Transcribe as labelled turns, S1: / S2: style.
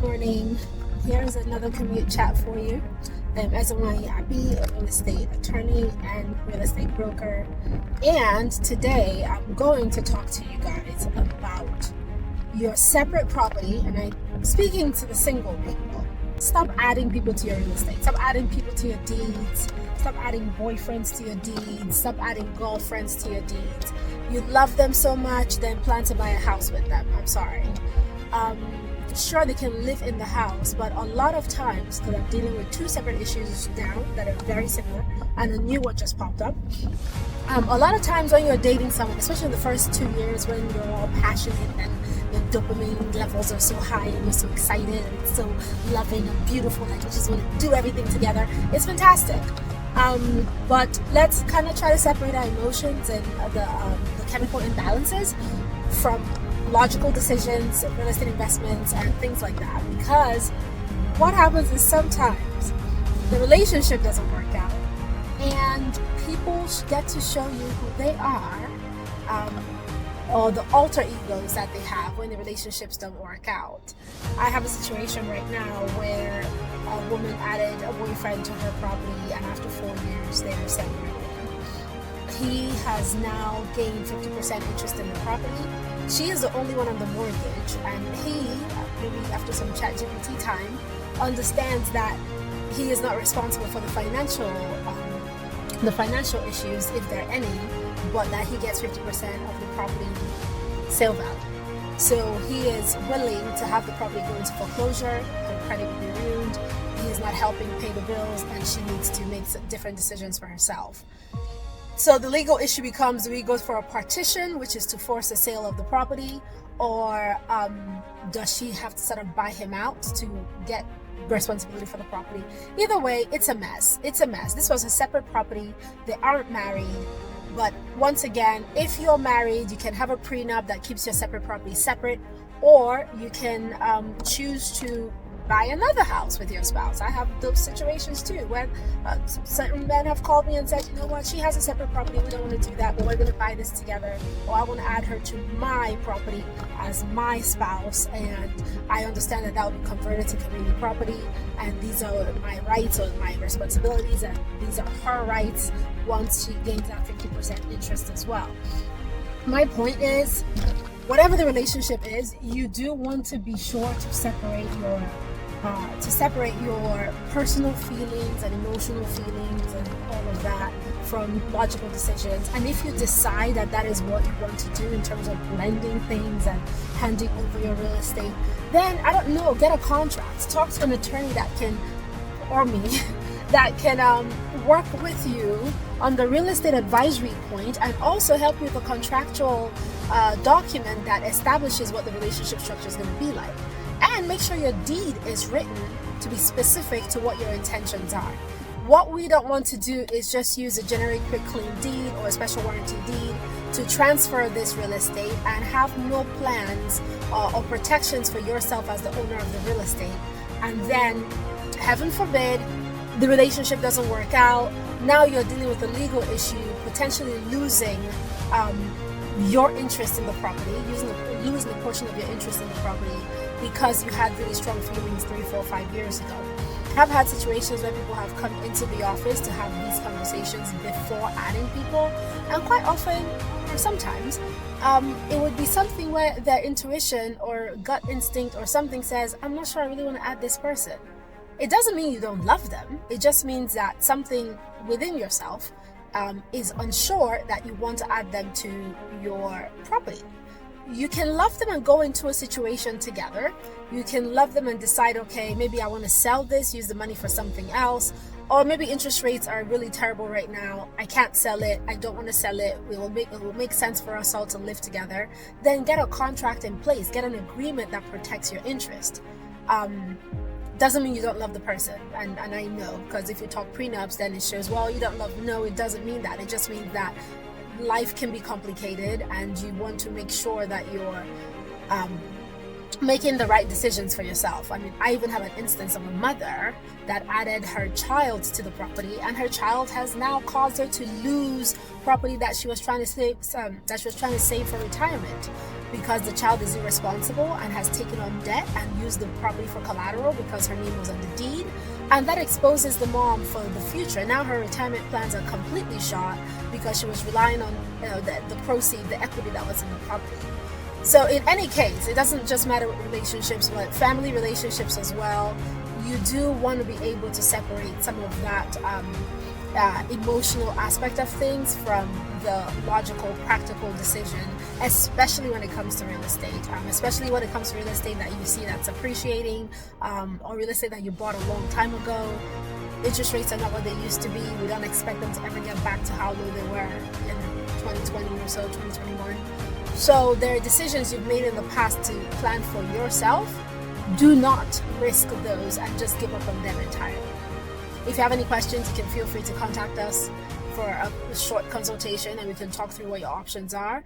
S1: morning. Here's another commute chat for you. As a Yabi, a real estate attorney and real estate broker. And today I'm going to talk to you guys about your separate property. And I'm speaking to the single people. Stop adding people to your real estate. Stop adding people to your deeds. Stop adding boyfriends to your deeds. Stop adding girlfriends to your deeds. You love them so much, then plan to buy a house with them. I'm sorry. Sure, they can live in the house, but a lot of times, because I'm dealing with two separate issues now that are very similar, and a new one just popped up. A lot of times when you're dating someone, especially in the first 2 years when you're all passionate and the dopamine levels are so high and you're so excited and it's so loving and beautiful and you just want to do everything together, it's fantastic. But let's kind of try to separate our emotions and the chemical imbalances from logical decisions, real estate investments, and things like that. Because what happens is sometimes the relationship doesn't work out, and people get to show you who they are, or the alter egos that they have when the relationships don't work out. I have a situation right now where a woman added a boyfriend to her property, and after 4 years, they are separated. He has now gained 50% interest in the property. She is the only one on the mortgage, and he, maybe after some ChatGPT time, understands that he is not responsible for the financial issues, if there are any, but that he gets 50% of the property sale value. So he is willing to have the property go into foreclosure. Her credit will be ruined. He is not helping pay the bills, and she needs to make some different decisions for herself. So the legal issue becomes, do we go for a partition, which is to force a sale of the property, or does she have to sort of buy him out to get responsibility for the property? Either way, it's a mess. It's a mess. This was a separate property. They aren't married. But once again, if you're married, you can have a prenup that keeps your separate property separate, or you can choose to buy another house with your spouse. I have those situations too, when certain men have called me and said, you know what, she has a separate property, we don't want to do that, but we're going to buy this together, or I want to add her to my property as my spouse, and I understand that that will be converted to community property, and these are my rights or my responsibilities, and these are her rights once she gains that 50% interest as well. My point is, whatever the relationship is, you do want to be sure to separate your personal feelings and emotional feelings and all of that from logical decisions. And if you decide that that is what you want to do in terms of blending things and handing over your real estate, then I don't know, get a contract. Talk to an attorney that can, or me, that can work with you on the real estate advisory point, and also help you with a contractual document that establishes what the relationship structure is going to be like. And make sure your deed is written to be specific to what your intentions are. What we don't want to do is just use a generic quick claim deed or a special warranty deed to transfer this real estate and have no plans or protections for yourself as the owner of the real estate. And then, heaven forbid, the relationship doesn't work out. Now you're dealing with a legal issue, potentially losing your interest in the property, losing a portion of your interest in the property because you had really strong feelings 3, 4, 5 years ago. I've had situations where people have come into the office to have these conversations before adding people, and quite often, or sometimes, it would be something where their intuition or gut instinct or something says, I'm not sure I really want to add this person. It doesn't mean you don't love them. It just means that something within yourself is unsure that you want to add them to your property. You can love them and go into a situation together. You can love them and decide, okay, maybe I want to sell this, use the money for something else, or maybe interest rates are really terrible right now. I can't sell it. I don't want to sell it. It will make sense for us all to live together. Then get a contract in place. Get an agreement that protects your interest. Doesn't mean you don't love the person, and I know, because if you talk prenups, then it shows, well, you don't love. No, it doesn't mean that. It just means that life can be complicated, and you want to make sure that you're making the right decisions for yourself. I mean, I even have an instance of a mother that added her child to the property, and her child has now caused her to lose property that she was trying to save for retirement, because the child is irresponsible and has taken on debt and used the property for collateral because her name was on the deed. And that exposes the mom for the future. Now her retirement plans are completely shot because she was relying on the proceeds, the equity that was in the property. So in any case, it doesn't just matter with relationships, but family relationships as well. You do want to be able to separate some of that emotional aspect of things from the logical, practical decision, especially when it comes to real estate. Especially when it comes to real estate that you see that's appreciating, or real estate that you bought a long time ago. Interest rates are not what they used to be. We don't expect them to ever get back to how low they were in 2020 or so, 2021. So there are decisions you've made in the past to plan for yourself. Do not risk those and just give up on them entirely. If you have any questions, you can feel free to contact us for a short consultation and we can talk through what your options are.